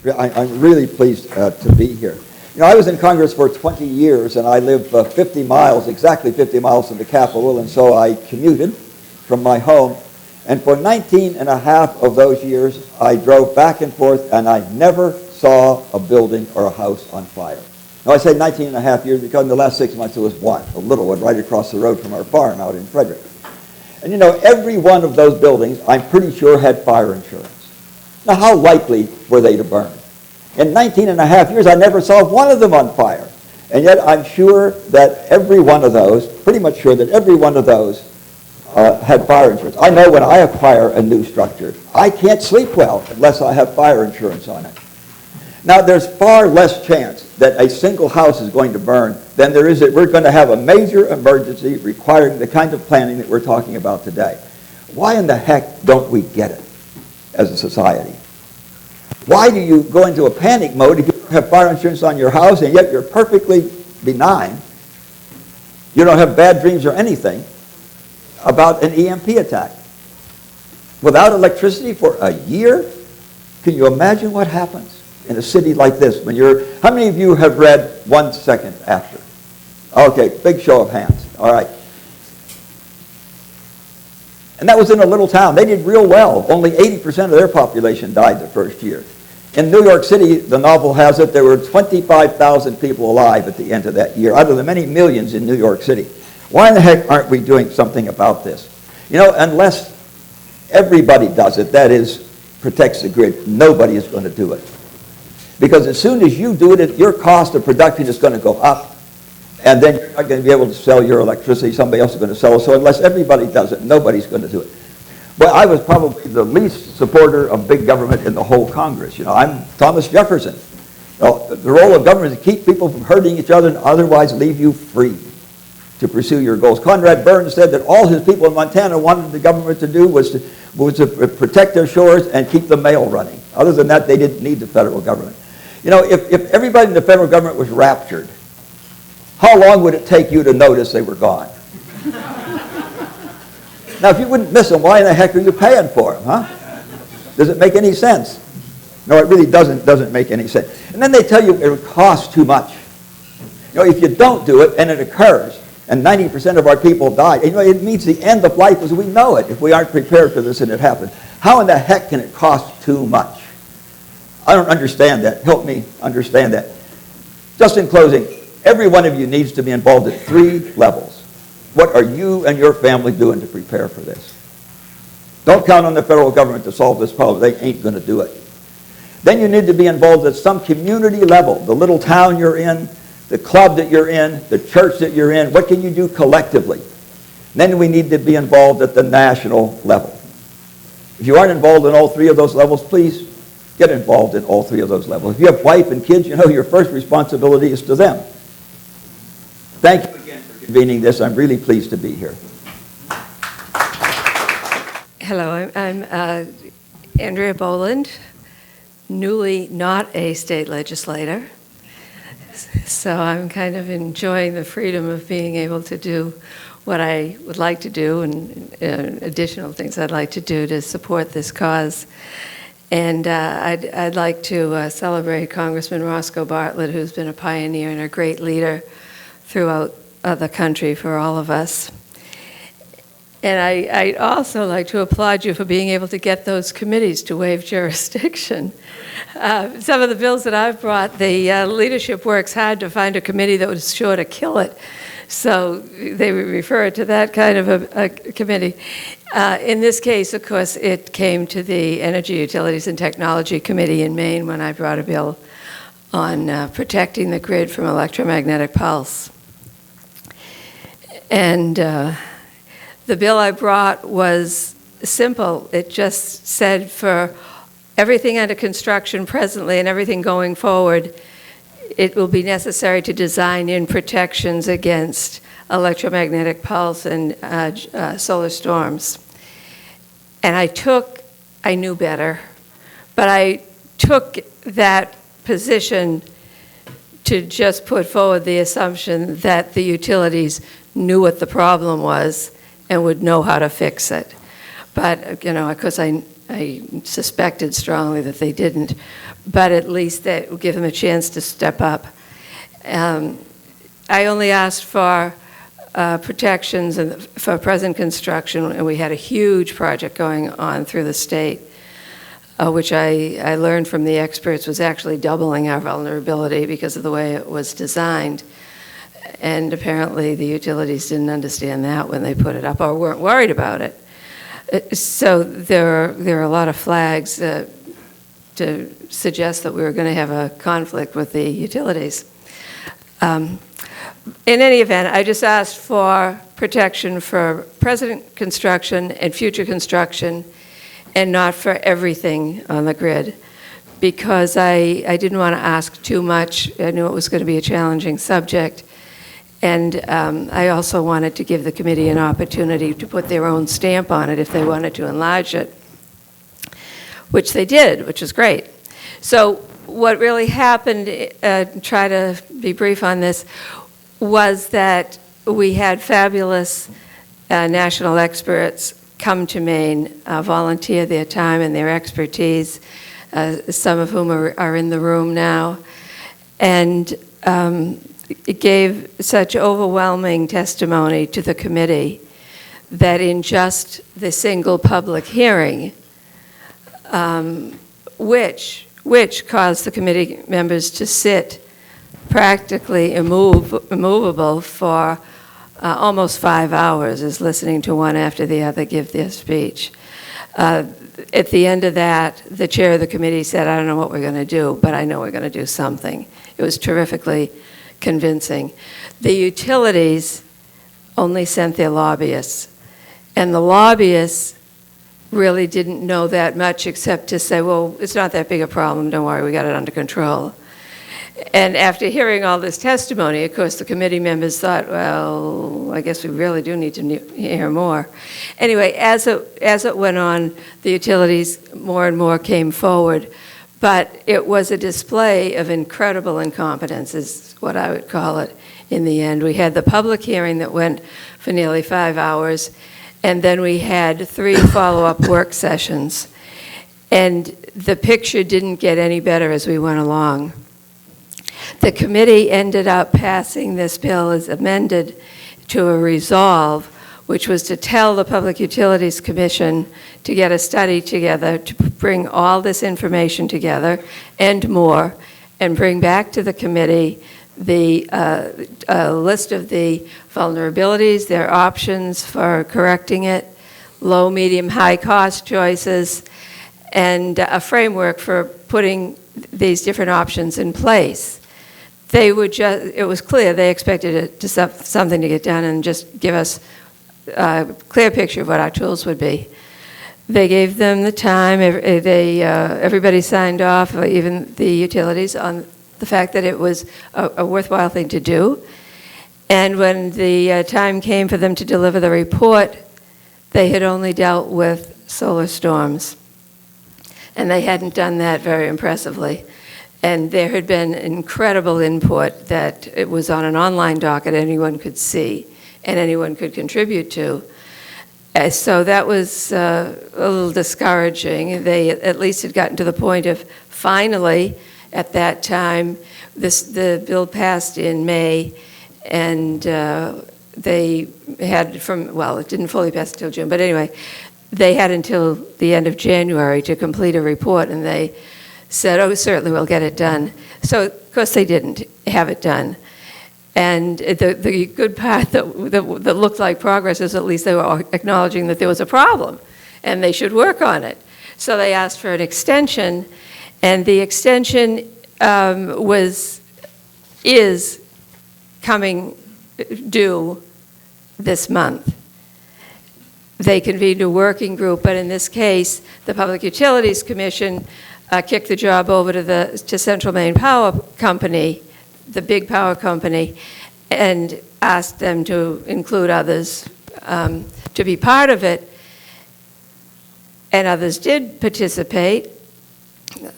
I'm really pleased to be here. You know, I was in Congress for 20 years, and I live 50 miles, exactly 50 miles from the Capitol, and so I commuted from my home. And for 19 and a half of those years, I drove back and forth, and I never saw a building or a house on fire. Now, I say 19 and a half years because in the last 6 months there was one, a little one, right across the road from our farm out in Frederick. And you know, every one of those buildings, I'm pretty sure, had fire insurance. Now, how likely were they to burn? In 19 and a half years, I never saw one of them on fire. And yet, I'm sure that every one of those, pretty much sure that every one of those had fire insurance. I know when I acquire a new structure, I can't sleep well unless I have fire insurance on it. Now, there's far less chance that a single house is going to burn than there is that we're going to have a major emergency requiring the kind of planning that we're talking about today. Why in the heck don't we get it as a society? Why do you go into a panic mode if you don't have fire insurance on your house and yet you're perfectly benign? You don't have bad dreams or anything about an EMP attack. Without electricity for a year? Can you imagine what happens in a city like this when you're... How many of you have read 1 Second After? Okay, big show of hands. All right. And that was in a little town. They did real well. Only 80% of their population died the first year. In New York City, the novel has it, there were 25,000 people alive at the end of that year, out of the many millions in New York City. Why in the heck aren't we doing something about this? You know, unless everybody does it, that is, protects the grid, nobody is going to do it. Because as soon as you do it, your cost of production is going to go up, and then you're not going to be able to sell your electricity. Somebody else is going to sell it. So unless everybody does it, nobody's going to do it. But I was probably the least supporter of big government in the whole Congress. You know, I'm Thomas Jefferson. The role of government is to keep people from hurting each other and otherwise leave you free to pursue your goals. Conrad Burns said that all his people in Montana wanted the government to do was to protect their shores and keep the mail running. Other than that, they didn't need the federal government. You know, if everybody in the federal government was raptured, how long would it take you to notice they were gone? Now, if you wouldn't miss them, why in the heck are you paying for them, huh? Does it make any sense? No, it really doesn't make any sense. And then they tell you it would cost too much. You know, if you don't do it and it occurs, and 90% of our people die, you know, it means the end of life as we know it if we aren't prepared for this and it happens. How in the heck can it cost too much? I don't understand that. Help me understand that. Just in closing, every one of you needs to be involved at 3 levels. What are you and your family doing to prepare for this? Don't count on the federal government to solve this problem. They ain't going to do it. Then you need to be involved at some community level, the little town you're in, the club that you're in, the church that you're in. What can you do collectively? Then we need to be involved at the national level. If you aren't involved in all 3 of those levels, please get involved in all 3 of those levels. If you have wife and kids, you know your first responsibility is to them. Thank you again for convening this. I'm really pleased to be here. Hello, I'm Andrea Boland, newly not a state legislator. So I'm kind of enjoying the freedom of being able to do what I would like to do and additional things I'd like to do to support this cause. And I'd like to celebrate Congressman Roscoe Bartlett, who's been a pioneer and a great leader throughout the country for all of us. And I'd also like to applaud you for being able to get those committees to waive jurisdiction. Some of the bills that I've brought, the leadership works hard to find a committee that was sure to kill it. So they would refer it to that kind of a committee. In this case, of course, it came to the Energy, Utilities, and Technology Committee in Maine when I brought a bill on protecting the grid from electromagnetic pulse. And the bill I brought was simple. It just said for everything under construction presently and everything going forward, it will be necessary to design in protections against electromagnetic pulse and solar storms. And I knew better, but I took that position to just put forward the assumption that the utilities knew what the problem was and would know how to fix it. But, you know, of course, I I suspected strongly that they didn't, but at least that would give them a chance to step up. I only asked for protections for present construction, and we had a huge project going on through the state, which I learned from the experts was actually doubling our vulnerability because of the way it was designed. And apparently the utilities didn't understand that when they put it up or weren't worried about it. So there are a lot of flags to suggest that we were going to have a conflict with the utilities. In any event, I just asked for protection for present construction and future construction and not for everything on the grid, because I didn't want to ask too much. I knew it was going to be a challenging subject. And I also wanted to give the committee an opportunity to put their own stamp on it if they wanted to enlarge it, which they did, which was great. So what really happened, try to be brief on this, was that we had fabulous national experts come to Maine, volunteer their time and their expertise, some of whom are in the room now. And it gave such overwhelming testimony to the committee that in just the single public hearing, which caused the committee members to sit practically immovable for almost 5 hours, as listening to one after the other give their speech. At the end of that, the chair of the committee said, I don't know what we're going to do, but I know we're going to do something. It was terrifically convincing. The utilities only sent their lobbyists, and the lobbyists really didn't know that much except to say, well, it's not that big a problem, don't worry, we got it under control. And after hearing all this testimony, of course, the committee members thought, well, I guess we really do need to hear more. Anyway, as it went on, the utilities more and more came forward, but it was a display of incredible incompetence, is what I would call it in the end. We had the public hearing that went for nearly 5 hours, and then we had 3 follow-up work sessions. And the picture didn't get any better as we went along. The committee ended up passing this bill as amended to a resolve, which was to tell the Public Utilities Commission to get a study together to bring all this information together and more, and bring back to the committee the list of the vulnerabilities, their options for correcting it, low, medium, high cost choices, and a framework for putting these different options in place. It was clear they expected something to get done and just give us a clear picture of what our tools would be. They gave them the time. Everybody signed off, even the utilities, on the fact that it was a worthwhile thing to do. And when the time came for them to deliver the report, they had only dealt with solar storms. And they hadn't done that very impressively. And there had been incredible input that it was on an online docket anyone could see and anyone could contribute to. So that was a little discouraging. They at least had gotten to the point of finally, at that time, the bill passed in May, and they had it didn't fully pass until June, but anyway, they had until the end of January to complete a report, and they said, oh, certainly we'll get it done. So, of course, they didn't have it done. And the good part that looked like progress is at least they were acknowledging that there was a problem and they should work on it. So they asked for an extension, and the extension is coming due this month. They convened a working group, but in this case, the Public Utilities Commission kicked the job over to Central Maine Power Company, the big power company, and asked them to include others to be part of it. And others did participate.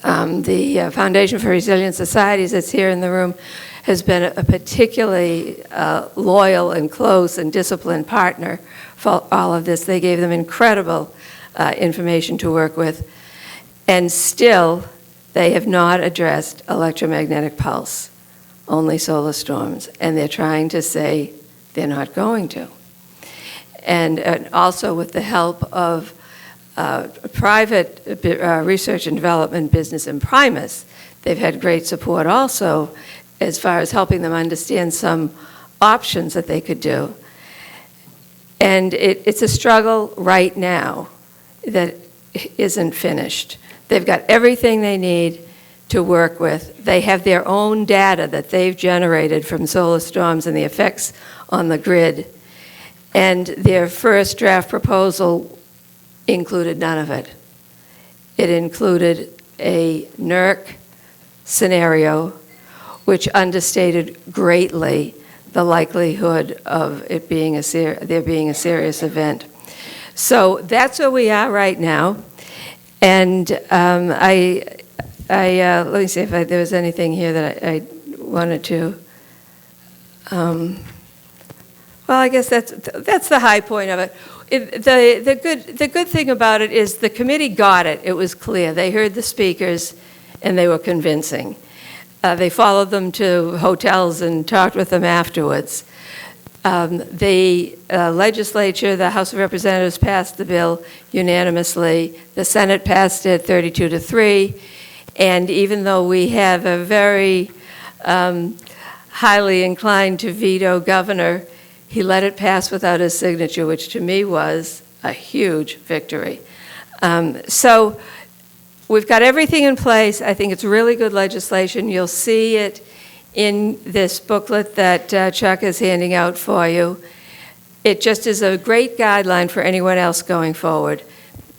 The Foundation for Resilient Societies that's here in the room has been a particularly loyal and close and disciplined partner for all of this. They gave them incredible information to work with. And still, they have not addressed electromagnetic pulse, only solar storms. And they're trying to say they're not going to. And also with the help of private research and development business in Primus, they've had great support also as far as helping them understand some options that they could do. And it's a struggle right now that isn't finished. They've got everything they need to work with. They have their own data that they've generated from solar storms and the effects on the grid. And their first draft proposal included none of it. It included a NERC scenario, which understated greatly the likelihood of it being there being a serious event. So that's where we are right now. And let me see if there was anything here that I wanted to. Well, I guess that's the high point of it. The good thing about it is the committee got it. It was clear. They heard the speakers, and they were convincing. They followed them to hotels and talked with them afterwards. The legislature, the House of Representatives, passed the bill unanimously. The Senate passed it 32-3. And even though we have a very highly inclined to veto governor, he let it pass without his signature, which to me was a huge victory. So we've got everything in place. I think it's really good legislation. You'll see it in this booklet that Chuck is handing out for you. It just is a great guideline for anyone else going forward.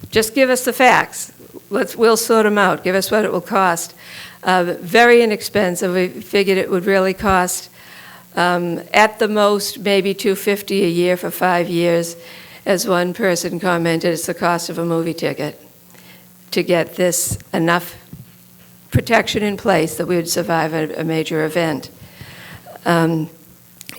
Just give us the facts. We'll sort them out. Give us what it will cost. Very inexpensive. We figured it would really cost at the most, maybe $250 a year for 5 years. As one person commented, it's the cost of a movie ticket to get this enough protection in place that we would survive a major event. And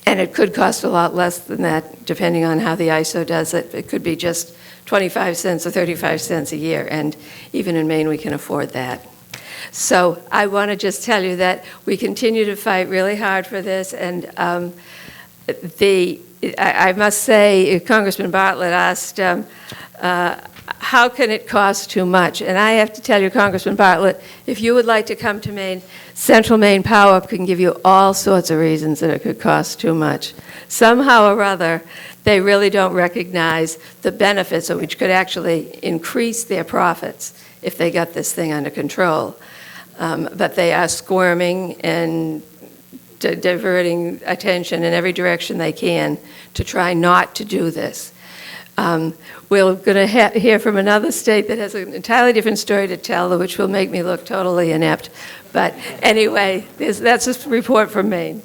it could cost a lot less than that, depending on how the ISO does it. It could be just 25 cents or 35 cents a year, and even in Maine, we can afford that. So I want to just tell you that we continue to fight really hard for this, and I must say, Congressman Bartlett asked, how can it cost too much? And I have to tell you, Congressman Bartlett, if you would like to come to Maine, Central Maine Power can give you all sorts of reasons that it could cost too much. Somehow or other, they really don't recognize the benefits, which could actually increase their profits if they got this thing under control. But they are squirming and diverting attention in every direction they can to try not to do this. We're going to hear from another state that has an entirely different story to tell, which will make me look totally inept. But anyway, that's a report from Maine.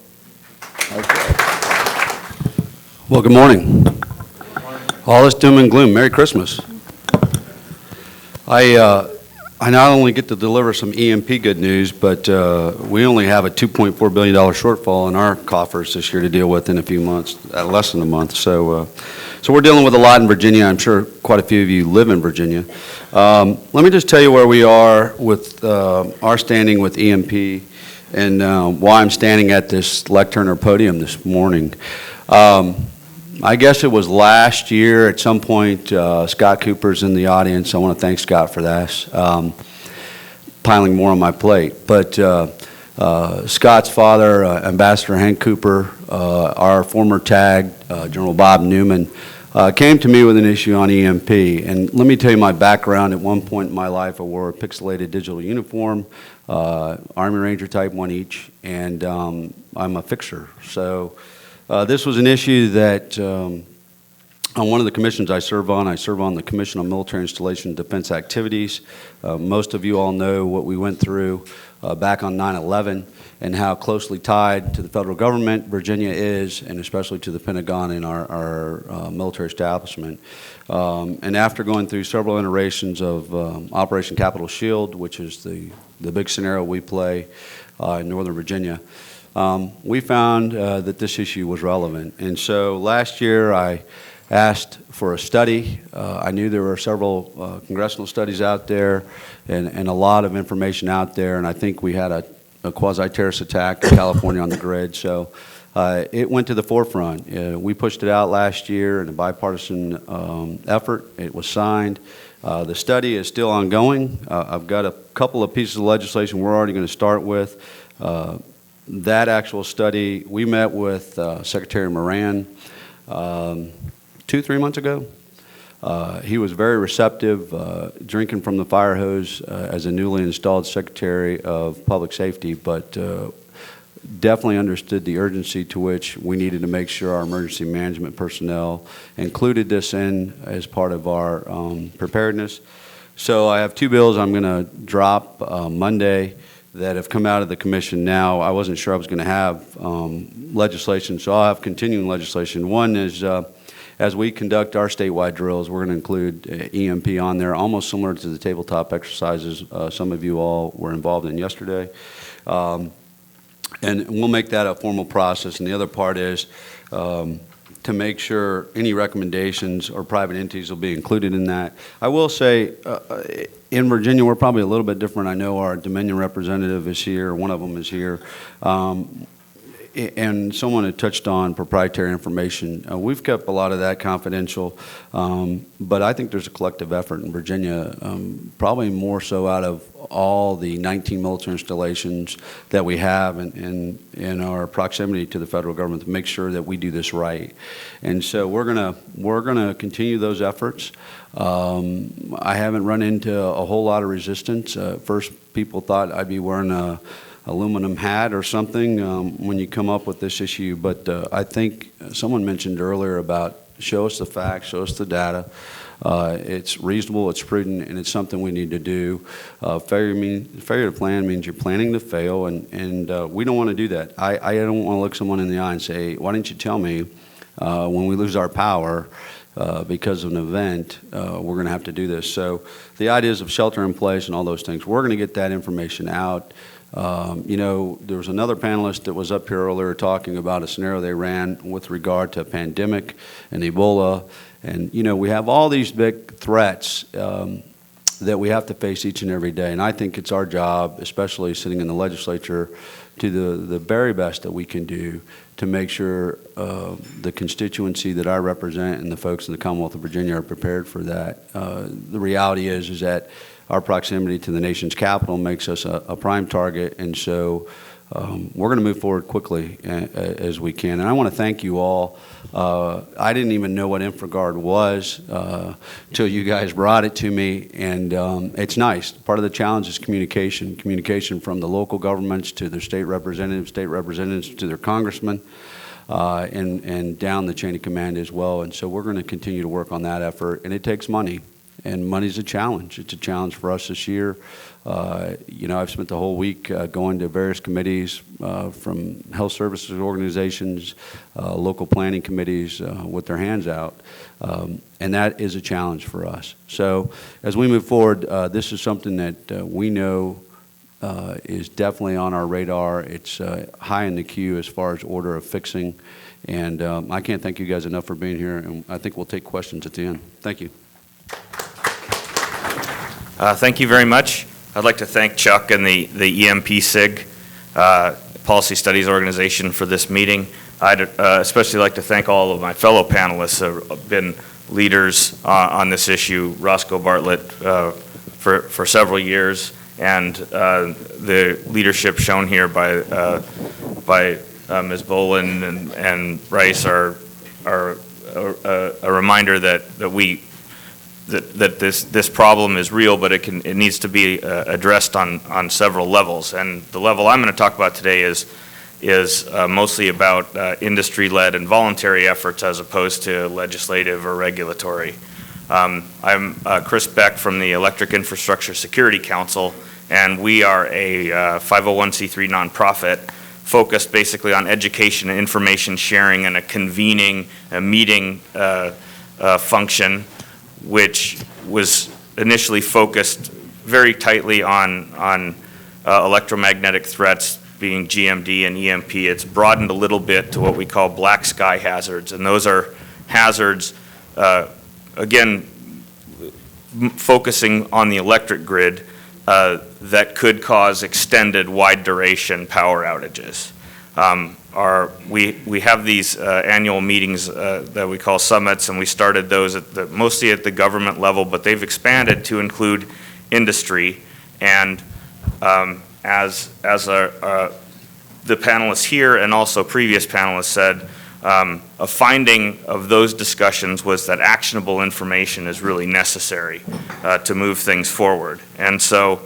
Okay. Well, good morning. All this doom and gloom. Merry Christmas. I not only get to deliver some EMP good news, but we only have a $2.4 billion shortfall in our coffers this year to deal with in a few months, less than a month. So we're dealing with a lot in Virginia. I'm sure quite a few of you live in Virginia. Let me just tell you where we are with our standing with EMP and why I'm standing at this lectern or podium this morning. I guess it was last year at some point, Scott Cooper's in the audience. I want to thank Scott for that, piling more on my plate. But Scott's father, Ambassador Hank Cooper, our former TAG, General Bob Newman, came to me with an issue on EMP. And let me tell you my background. At one point in my life, I wore a pixelated digital uniform, Army Ranger Type 1 each, and I'm a fixer. So this was an issue that on one of the commissions I serve on the Commission on Military Installation and Defense Activities. Most of you all know what we went through back on 9/11 and how closely tied to the federal government Virginia is, and especially to the Pentagon and our military establishment. And after going through several iterations of Operation Capitol Shield, which is the big scenario we play in Northern Virginia, we found that this issue was relevant. And so last year I asked for a study. I knew there were several congressional studies out there and a lot of information out there, and I think we had a quasi-terrorist attack in California on the grid. So it went to the forefront. We pushed it out last year in a bipartisan effort. It was signed. The study is still ongoing. I've got a couple of pieces of legislation we're already going to start with. That actual study, we met with Secretary Moran 2-3 months ago. He was very receptive, drinking from the fire hose as a newly installed Secretary of Public Safety, but definitely understood the urgency to which we needed to make sure our emergency management personnel included this in as part of our preparedness. So I have 2 bills I'm going to drop Monday that have come out of the commission now. I wasn't sure I was going to have legislation, so I'll have continuing legislation. One is as we conduct our statewide drills, we're going to include EMP on there, almost similar to the tabletop exercises some of you all were involved in yesterday. And we'll make that a formal process. And the other part is to make sure any recommendations or private entities will be included in that. I will say, in Virginia, we're probably a little bit different. I know our Dominion representative is here. One of them is here. And someone had touched on proprietary information. We've kept a lot of that confidential, but I think there's a collective effort in Virginia, probably more so out of all the 19 military installations that we have in our proximity to the federal government to make sure that we do this right. And so we're gonna continue those efforts. I haven't run into a whole lot of resistance. First, people thought I'd be wearing a aluminum hat or something when you come up with this issue, but I think someone mentioned earlier about show us the facts, show us the data. It's reasonable, it's prudent, and it's something we need to do. Failure to plan means you're planning to fail, and we don't want to do that. I don't want to look someone in the eye and say, why didn't you tell me when we lose our power because of an event, we're going to have to do this. So the ideas of shelter in place and all those things, we're going to get that information out. You know, there was another panelist that was up here earlier talking about a scenario they ran with regard to a pandemic and Ebola. And, you know, we have all these big threats that we have to face each and every day. And I think it's our job, especially sitting in the legislature, to the very best that we can do to make sure the constituency that I represent and the folks in the Commonwealth of Virginia are prepared for that. The reality is that our proximity to the nation's capital makes us a prime target, and so we're going to move forward quickly as we can. And I want to thank you all. I didn't even know what InfraGard was till you guys brought it to me, and it's nice. Part of the challenge is communication from the local governments to their state representatives to their congressmen, and down the chain of command as well. And so we're going to continue to work on that effort, and it takes money. And money's a challenge. It's a challenge for us this year. You know, I've spent the whole week going to various committees from health services organizations, local planning committees with their hands out. And that is a challenge for us. So as we move forward, this is something that we know is definitely on our radar. It's high in the queue as far as order of fixing. And I can't thank you guys enough for being here. And I think we'll take questions at the end. Thank you. Thank you very much. I'd like to thank Chuck and the EMP-SIG Policy Studies Organization for this meeting. I'd especially like to thank all of my fellow panelists who have been leaders on this issue, Roscoe, Bartlett, for several years, and the leadership shown here by Ms. Boland and Bryce are a reminder that this problem is real, but it needs to be addressed on several levels. And the level I'm going to talk about today is mostly about industry-led and voluntary efforts as opposed to legislative or regulatory. I'm Chris Beck from the Electric Infrastructure Security Council, and we are a 501c3 nonprofit focused basically on education and information sharing and a convening, a meeting function, which was initially focused very tightly on electromagnetic threats being GMD and EMP. It's broadened a little bit to what we call black sky hazards, and those are hazards again, focusing on the electric grid that could cause extended wide duration power outages. We have these annual meetings that we call summits, and we started those mostly at the government level, but they've expanded to include industry. And as the panelists here and also previous panelists said, a finding of those discussions was that actionable information is really necessary to move things forward. And so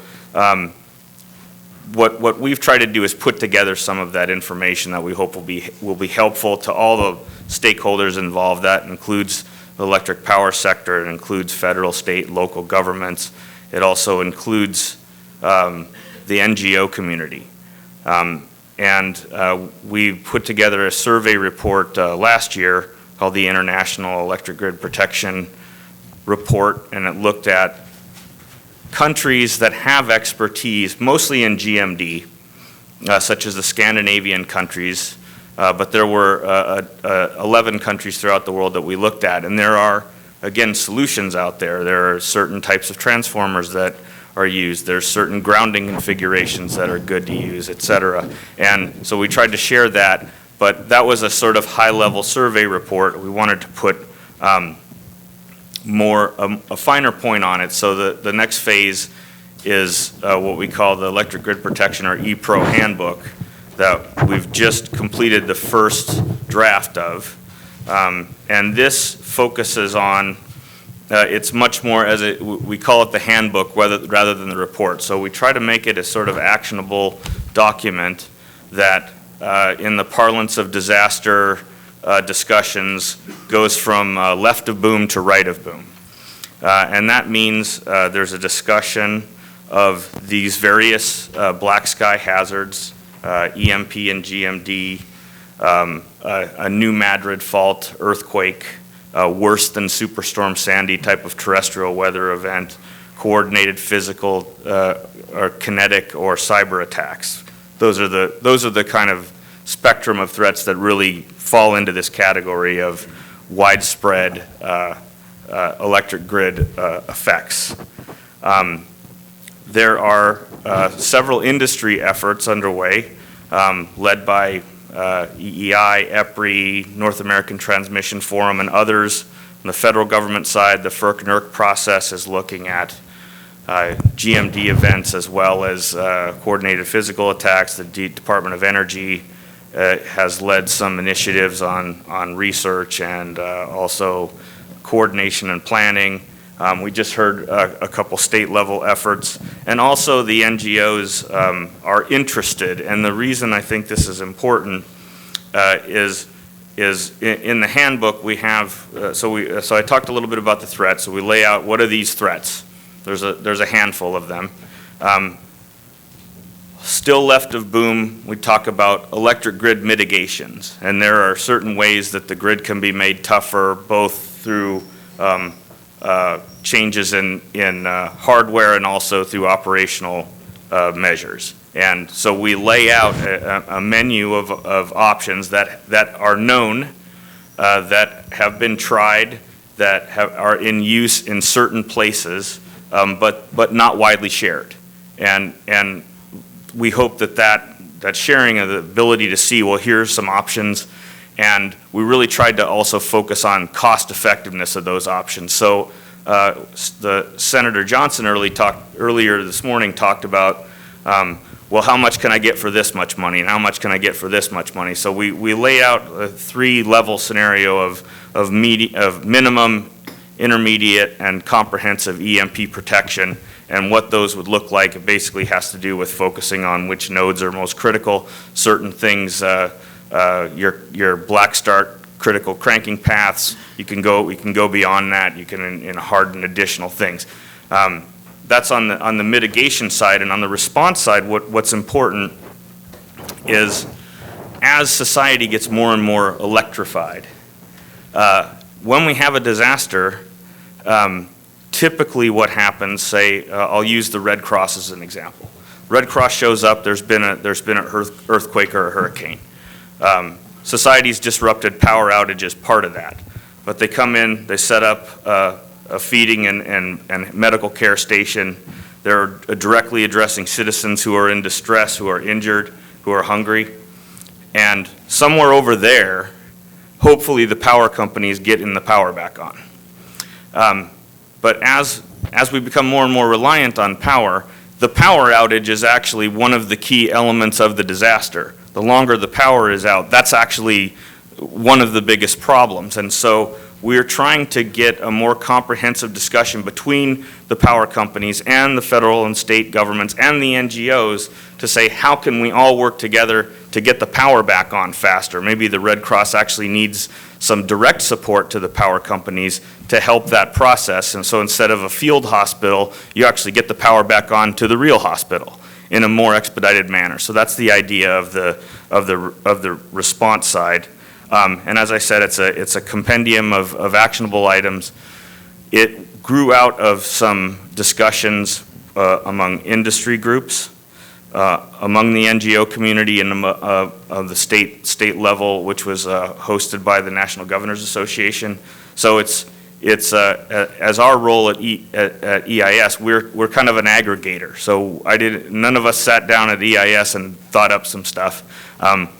what we've tried to do is put together some of that information that we hope will be helpful to all the stakeholders involved. That includes the electric power sector, it includes federal, state, local governments. It also includes the NGO community. We put together a survey report last year called the International Electric Grid Protection Report, and it looked at countries that have expertise, mostly in GMD, such as the Scandinavian countries, but there were 11 countries throughout the world that we looked at, and there are, again, solutions out there. There are certain types of transformers that are used. There's certain grounding configurations that are good to use, et cetera. And so we tried to share that, but that was a sort of high-level survey report. We wanted to put a finer point on it. So the next phase is what we call the Electric Grid Protection, or Epro Handbook, that we've just completed the first draft of. And this focuses on, it's much more, we call it the handbook rather than the report. So we try to make it a sort of actionable document that, in the parlance of disaster discussions, goes from left of boom to right of boom. And that means there's a discussion of these various black sky hazards, EMP and GMD, a new Madrid fault, earthquake, worse than Superstorm Sandy type of terrestrial weather event, coordinated physical or kinetic or cyber attacks. Those are the kind of spectrum of threats that really fall into this category of widespread electric grid effects. There are several industry efforts underway, led by EEI, Epro, North American Transmission Forum, and others. On the federal government side, the FERC-NERC process is looking at GMD events as well as coordinated physical attacks. The Department of Energy has led some initiatives on research and also coordination and planning. We just heard a couple state-level efforts, and also the NGOs are interested. And the reason I think this is important is in the handbook we have. So I talked a little bit about the threats. So we lay out what are these threats. There's a handful of them. Still left of boom, we talk about electric grid mitigations, and there are certain ways that the grid can be made tougher, both through changes in hardware and also through operational measures. And so we lay out a menu of options that are known, that have been tried, that are in use in certain places, but not widely shared. And we hope that sharing of the ability to see, well, here's some options. And we really tried to also focus on cost effectiveness of those options. So the Senator Johnson earlier this morning talked about, well, how much can I get for this much money, and how much can I get for this much money? So we lay out a 3-level scenario of minimum, intermediate, and comprehensive EMP protection, and what those would look like. It basically has to do with focusing on which nodes are most critical. Certain things, your black start critical cranking paths, we can go beyond that. You can harden additional things. That's on the mitigation side. And on the response side, what's important is, as society gets more and more electrified, when we have a disaster, typically what happens, say, I'll use the Red Cross as an example. Red Cross shows up, there's been an earthquake or a hurricane. Society's disrupted, power outage is part of that. but they come in, they set up a feeding and medical care station. They're directly addressing citizens who are in distress, who are injured, who are hungry. And somewhere over there, hopefully the power companies getting the power back on. But as we become more and more reliant on power, the power outage is actually one of the key elements of the disaster. The longer the power is out, that's actually one of the biggest problems. And so we're trying to get a more comprehensive discussion between the power companies and the federal and state governments and the NGOs to say, how can we all work together to get the power back on faster? Maybe the Red Cross actually needs some direct support to the power companies to help that process. And so instead of a field hospital, you actually get the power back on to the real hospital in a more expedited manner. So that's the idea of the response side. And as I said, it's a compendium of actionable items. It grew out of some discussions among industry groups, among the NGO community and of the state level, which was hosted by the National Governors Association. So it's as our role at EIS, we're kind of an aggregator. So none of us sat down at EIS and thought up some stuff.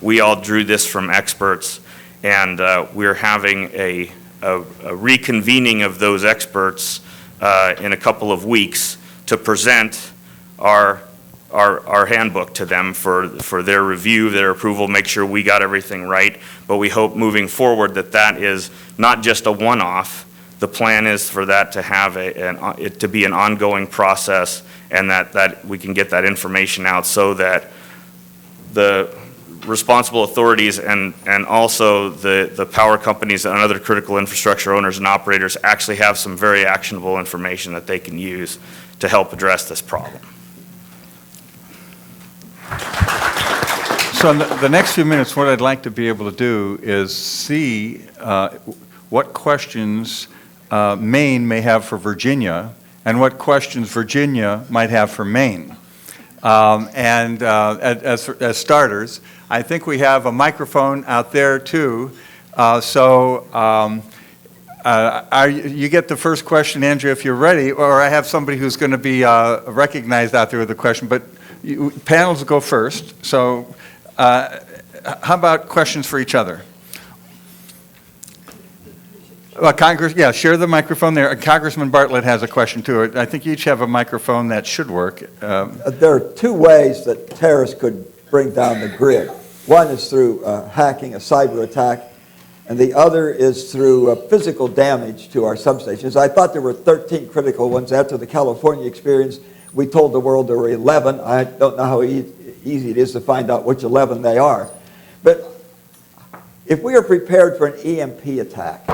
We all drew this from experts, and we're having a reconvening of those experts in a couple of weeks to present our handbook to them for their review, their approval, make sure we got everything right. But we hope moving forward that is not just a one-off. The plan is for that to have it to be an ongoing process, and that we can get that information out so that the responsible authorities and also the power companies and other critical infrastructure owners and operators actually have some very actionable information that they can use to help address this problem. So in the next few minutes, what I'd like to be able to do is see what questions Maine may have for Virginia and what questions Virginia might have for Maine. As starters, I think we have a microphone out there too. You get the first question, Andrea, if you're ready, or I have somebody who's going to be recognized out there with a question, but panels go first. So how about questions for each other? Share the microphone there. Congressman Bartlett has a question too. I think you each have a microphone that should work. There are two ways that terrorists could bring down the grid. One is through hacking, a cyber attack, and the other is through physical damage to our substations. I thought there were 13 critical ones. After the California experience, we told the world there were 11. I don't know how easy it is to find out which 11 they are. But if we are prepared for an EMP attack,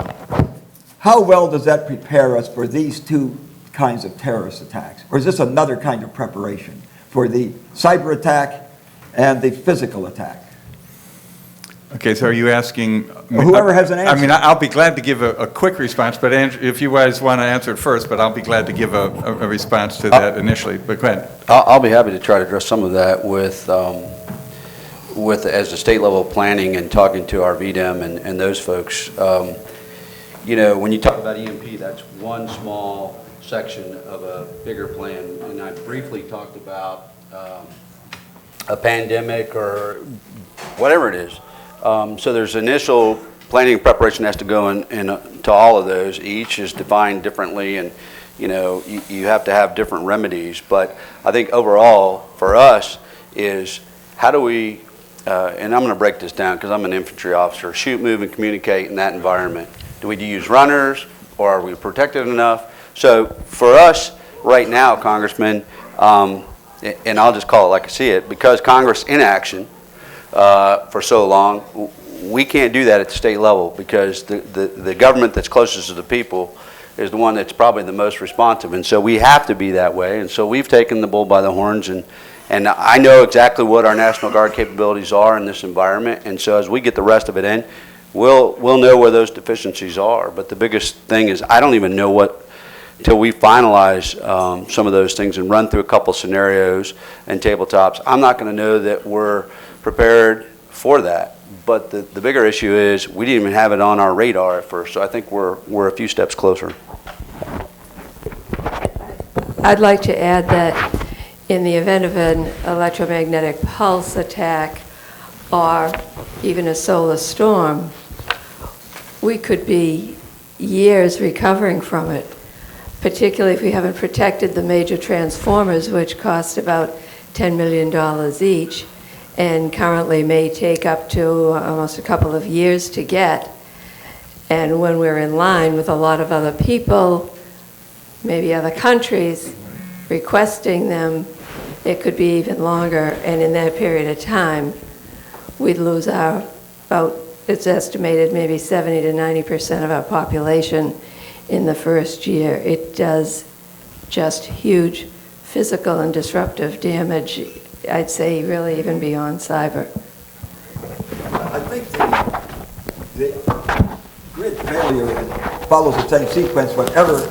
how well does that prepare us for these two kinds of terrorist attacks? Or is this another kind of preparation for the cyber attack and the physical attack? Okay, so are you asking? Whoever has an answer. I mean, I'll be glad to give a quick response, but if you guys want to answer it first, but I'll be glad to give a response to that initially. But go ahead. I'll be happy to try to address some of that with as the state level planning and talking to our VDEM and those folks. You know, when you talk about EMP, that's one small section of a bigger plan. And I briefly talked about a pandemic or whatever it is. So there's initial planning and preparation has to go to all of those. Each is defined differently, and you know you have to have different remedies. But I think overall for us is how do we, and I'm going to break this down because I'm an infantry officer, shoot, move, and communicate in that environment. Do we use runners, or are we protected enough? So for us right now, Congressman, and I'll just call it like I see it, because Congress inaction for so long, we can't do that at the state level because the government that's closest to the people is the one that's probably the most responsive. And so we have to be that way. And so we've taken the bull by the horns, and I know exactly what our National Guard capabilities are in this environment. And so as we get the rest of it in, we'll know where those deficiencies are. But the biggest thing is I don't even know what until we finalize some of those things and run through a couple scenarios and tabletops. I'm not going to know that we're prepared for that But the bigger issue is we didn't even have it on our radar at first, so I think we're a few steps closer. I'd like to add that in the event of an electromagnetic pulse attack or even a solar storm, we could be years recovering from it, particularly if we haven't protected the major transformers, which cost about $10 million each, and currently may take up to almost a couple of years to get. And when we're in line with a lot of other people, maybe other countries, requesting them, it could be even longer. And in that period of time, we'd lose it's estimated maybe 70 to 90% of our population in the first year. It does just huge physical and disruptive damage, I'd say really even beyond cyber. I think the grid failure follows the same sequence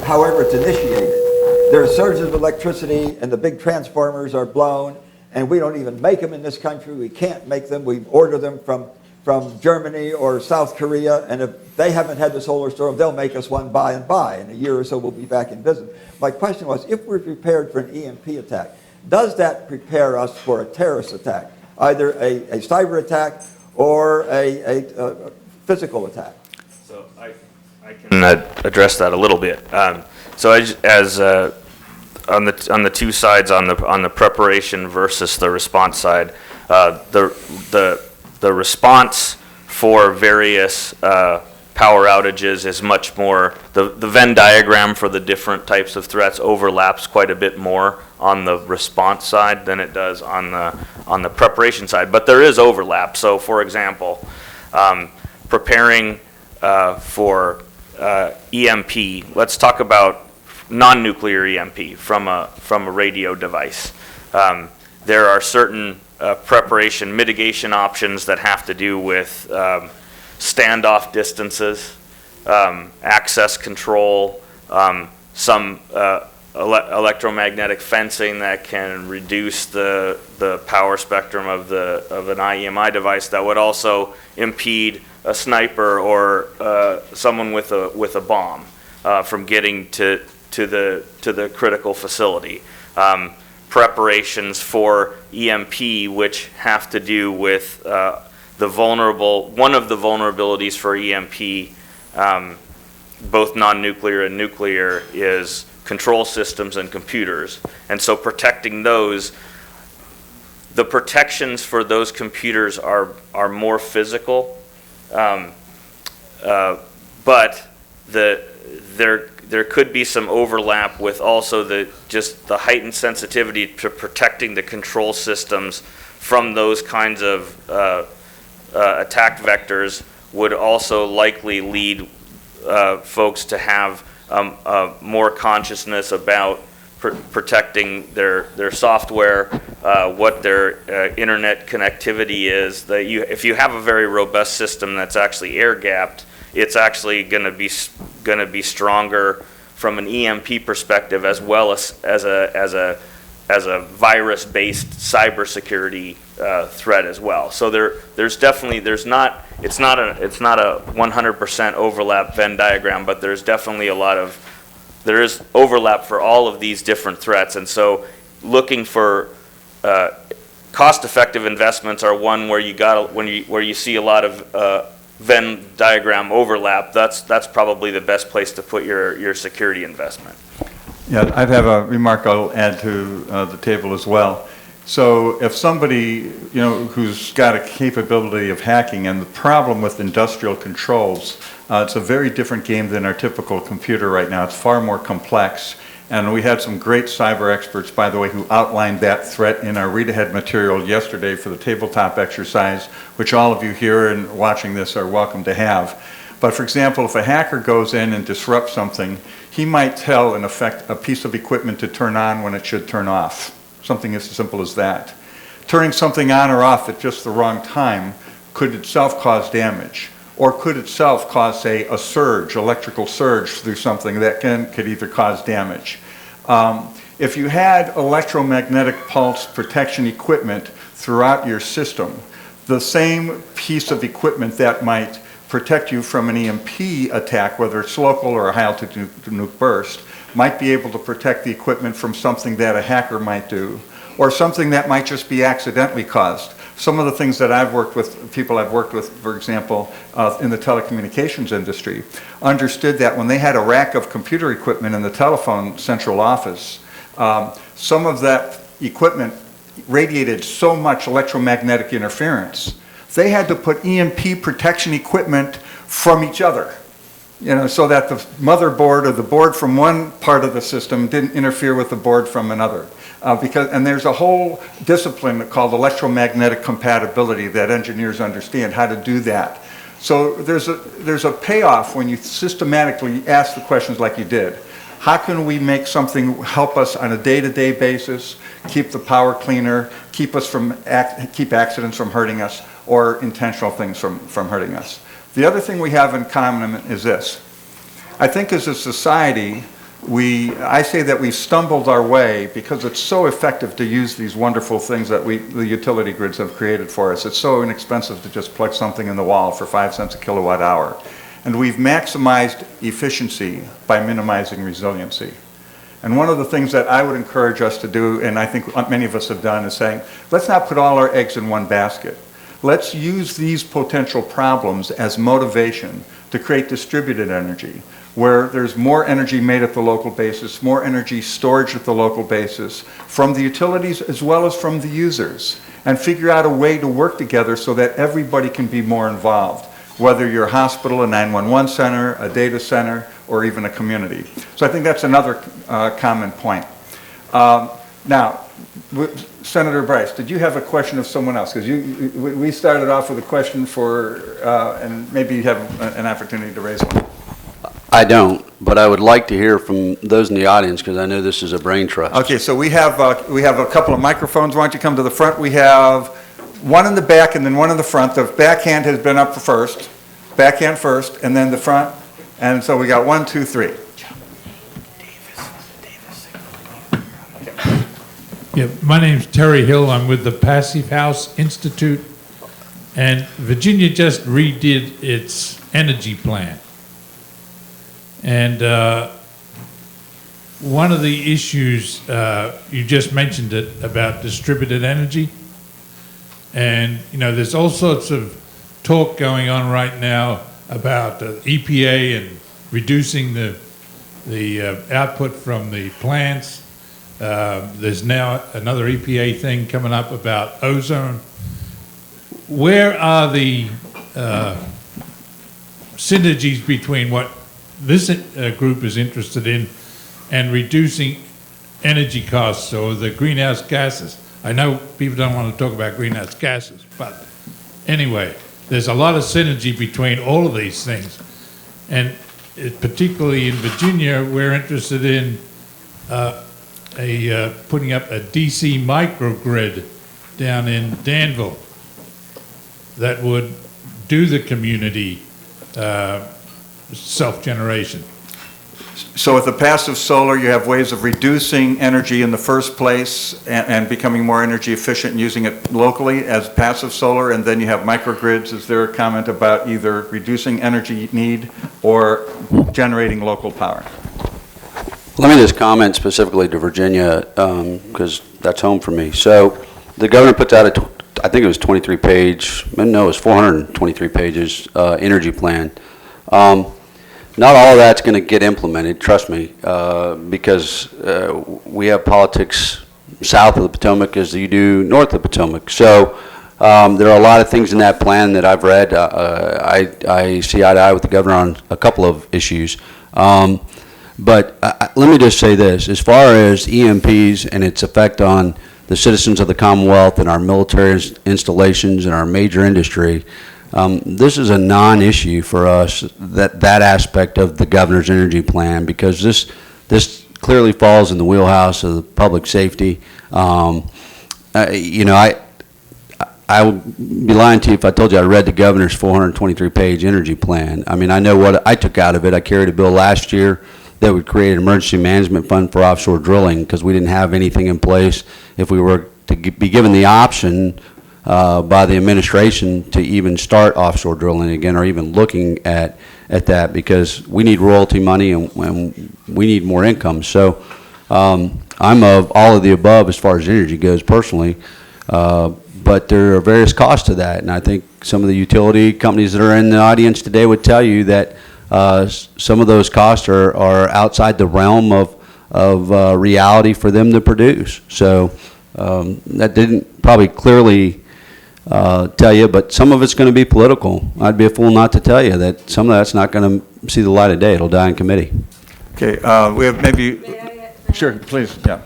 however it's initiated. There are surges of electricity and the big transformers are blown, and we don't even make them in this country. We can't make them. We order them from Germany or South Korea, and if they haven't had the solar storm, they'll make us one by and by. In a year or so, we'll be back in business. My question was, if we're prepared for an EMP attack, does that prepare us for a terrorist attack, either a cyber attack or a physical attack? So I can address that a little bit. So as on the two sides, on the preparation versus the response side, the response for various power outages is much more, the Venn diagram for the different types of threats overlaps quite a bit more on the response side than it does on the preparation side, but there is overlap. So for example, preparing for EMP, let's talk about non-nuclear EMP from a radio device. There are certain preparation mitigation options that have to do with standoff distances, access control, some electromagnetic fencing that can reduce the power spectrum of an IEMI device that would also impede a sniper or someone with a bomb from getting to the critical facility. Preparations for EMP, which have to do with one of the vulnerabilities for EMP, both non-nuclear and nuclear, is control systems and computers. And so protecting those, the protections for those computers are more physical, but there could be some overlap with also the heightened sensitivity to protecting the control systems from those kinds of attack vectors would also likely lead folks to have more consciousness about protecting their software, what their internet connectivity is. If you have a very robust system that's actually air-gapped, it's actually going to be stronger from an EMP perspective, as well as a virus-based cybersecurity threat as well. So it's not a 100% overlap Venn diagram, but there's definitely there is overlap for all of these different threats. And so looking for cost-effective investments are one where you see a lot of Venn diagram overlap. That's probably the best place to put your security investment. Yeah, I have a remark I'll add to the table as well. So if somebody, who's got a capability of hacking, and the problem with industrial controls, it's a very different game than our typical computer right now. It's far more complex. And we had some great cyber experts, by the way, who outlined that threat in our read-ahead material yesterday for the tabletop exercise, which all of you here and watching this are welcome to have. But for example, if a hacker goes in and disrupts something, he might tell, in effect, a piece of equipment to turn on when it should turn off. Something as simple as that. Turning something on or off at just the wrong time could itself cause damage, or could itself cause, say, a surge, electrical surge through something that could either cause damage. If you had electromagnetic pulse protection equipment throughout your system, the same piece of equipment that might protect you from an EMP attack, whether it's local or a high-altitude nuke burst, might be able to protect the equipment from something that a hacker might do, or something that might just be accidentally caused. Some of the things that I've worked with, people I've worked with, for example, in the telecommunications industry, understood that when they had a rack of computer equipment in the telephone central office, some of that equipment radiated so much electromagnetic interference, they had to put EMP protection equipment from each other, so that the motherboard or the board from one part of the system didn't interfere with the board from another. And there's a whole discipline called electromagnetic compatibility that engineers understand how to do that. So there's a payoff when you systematically ask the questions like you did. How can we make something help us on a day-to-day basis, keep the power cleaner, keep accidents from hurting us, or intentional things from hurting us? The other thing we have in common is this. I think as a society, I say that we've stumbled our way because it's so effective to use these wonderful things that the utility grids have created for us. It's so inexpensive to just plug something in the wall for 5 cents a kilowatt hour. And we've maximized efficiency by minimizing resiliency. And one of the things that I would encourage us to do, and I think many of us have done, is saying, let's not put all our eggs in one basket. Let's use these potential problems as motivation to create distributed energy, where there's more energy made at the local basis, more energy storage at the local basis, from the utilities as well as from the users, and figure out a way to work together so that everybody can be more involved, whether you're a hospital, a 911 center, a data center, or even a community. So I think that's another common point. Now, Senator Bryce, did you have a question of someone else? Because we started off with a question and maybe you have an opportunity to raise one. I don't, but I would like to hear from those in the audience because I know this is a brain trust. Okay, so we have a couple of microphones. Why don't you come to the front? We have one in the back and then one in the front. The backhand has been up first, backhand first, and then the front. And so we got 1, 2, 3. Yeah, my name's Terry Hill. I'm with the Passive House Institute, and Virginia just redid its energy plan. And one of the issues, you just mentioned it, about distributed energy. And, there's all sorts of talk going on right now about EPA and reducing the output from the plants. There's now another EPA thing coming up about ozone. Where are the synergies between what this group is interested in and reducing energy costs or the greenhouse gases? I know people don't want to talk about greenhouse gases, but anyway, there's a lot of synergy between all of these things. And particularly in Virginia, we're interested in putting up a DC microgrid down in Danville that would do the community self-generation. So with the passive solar, you have ways of reducing energy in the first place and becoming more energy efficient and using it locally as passive solar, and then you have microgrids. Is there a comment about either reducing energy need or generating local power? Let me just comment specifically to Virginia because that's home for me. So the governor puts out I think it was 23-page, no, it was 423 pages energy plan. Not all of that's going to get implemented, trust me, because we have politics south of the Potomac as you do north of the Potomac. So there are a lot of things in that plan that I've read. I see eye to eye with the governor on a couple of issues. But let me just say this. As far as EMPs and its effect on the citizens of the Commonwealth and our military installations and our major industry, this is a non-issue for us, that aspect of the governor's energy plan, because this clearly falls in the wheelhouse of the public safety. I would be lying to you if I told you I read the governor's 423-page energy plan. I mean, I know what I took out of it. I carried a bill last year that would create an emergency management fund for offshore drilling because we didn't have anything in place. If we were to be given the option by the administration to even start offshore drilling again, or even looking at that, because we need royalty money and we need more income. So I'm of all of the above as far as energy goes personally, but there are various costs to that, and I think some of the utility companies that are in the audience today would tell you that some of those costs are outside the realm of reality for them to produce. So that didn't probably clearly tell you, but some of it's going to be political. I'd be a fool not to tell you that some of that's not going to see the light of day. It'll die in committee. Okay, we have maybe, sure, please, yeah.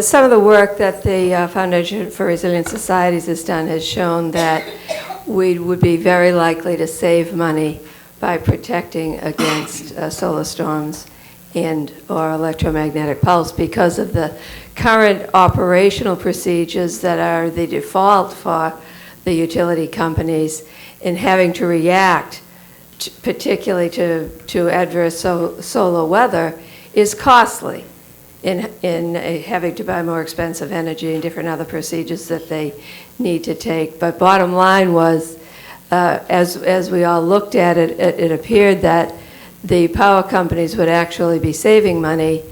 Some of the work that the Foundation for Resilient Societies has done has shown that we would be very likely to save money by protecting against solar storms and or electromagnetic pulse, because of the current operational procedures that are the default for the utility companies in having to react particularly to adverse solar weather is costly in having to buy more expensive energy and different other procedures that they need to take. But bottom line was, as we all looked at it, it appeared that the power companies would actually be saving money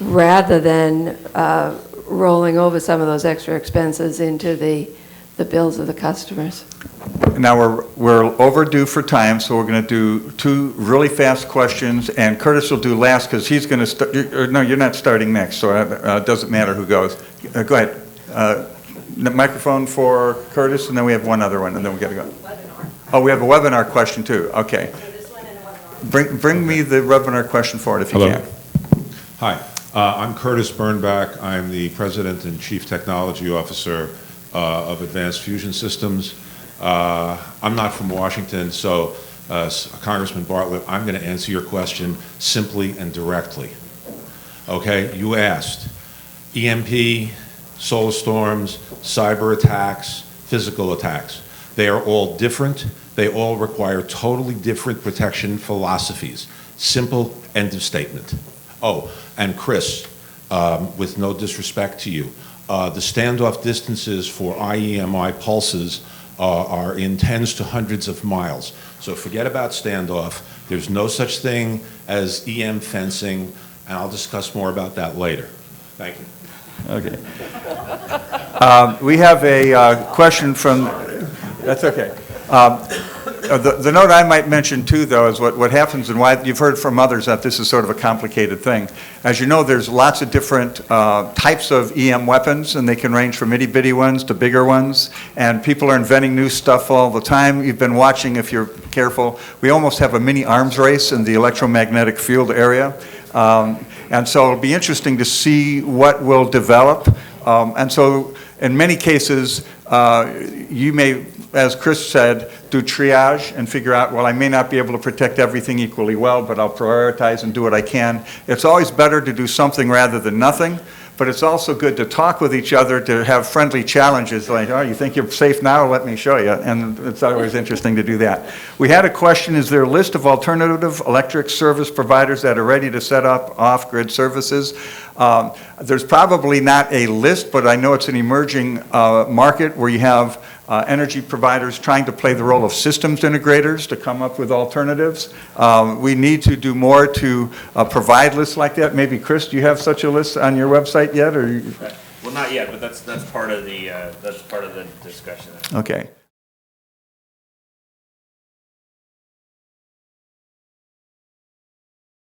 rather than rolling over some of those extra expenses into the bills of the customers. Now we're overdue for time, so we're going to do two really fast questions, and Curtis will do last because he's going to start. No, you're not starting next, so it doesn't matter who goes. Go ahead. The microphone for Curtis, and then we have one other one, and then we got to go. Webinar. Oh, we have a webinar question too. Okay. So this one and a webinar. Bring me the webinar question forward if you Hello. can. Hi, I'm Curtis Bernbach. I'm the President and Chief Technology Officer of Advanced Fusion Systems. I'm not from Washington, so Congressman Bartlett, I'm going to answer your question simply and directly. Okay, you asked EMP, solar storms, cyber attacks, physical attacks. They are all different. They all require totally different protection philosophies. Simple, end of statement. Oh, and Chris, with no disrespect to you, the standoff distances for IEMI pulses are in tens to hundreds of miles. So forget about standoff. There's no such thing as EM fencing, and I'll discuss more about that later. Thank you. Okay. We have a question from, that's okay. The note I might mention too, though, is what happens, and why you've heard from others that this is sort of a complicated thing. As you know, there's lots of different types of EM weapons, and they can range from itty-bitty ones to bigger ones, and people are inventing new stuff all the time. You've been watching, if you're careful, we almost have a mini arms race in the electromagnetic field area, and so it'll be interesting to see what will develop, and so in many cases, you may, as Chris said, do triage and figure out, well, I may not be able to protect everything equally well, but I'll prioritize and do what I can. It's always better to do something rather than nothing, but it's also good to talk with each other, to have friendly challenges like, oh, you think you're safe now? Let me show you. And it's always interesting to do that. We had a question, is there a list of alternative electric service providers that are ready to set up off-grid services? There's probably not a list, but I know it's an emerging market where you have energy providers trying to play the role of systems integrators to come up with alternatives. We need to do more to provide lists like that. Maybe Chris, do you have such a list on your website yet, or? Well, not yet, but that's part of the discussion. Okay.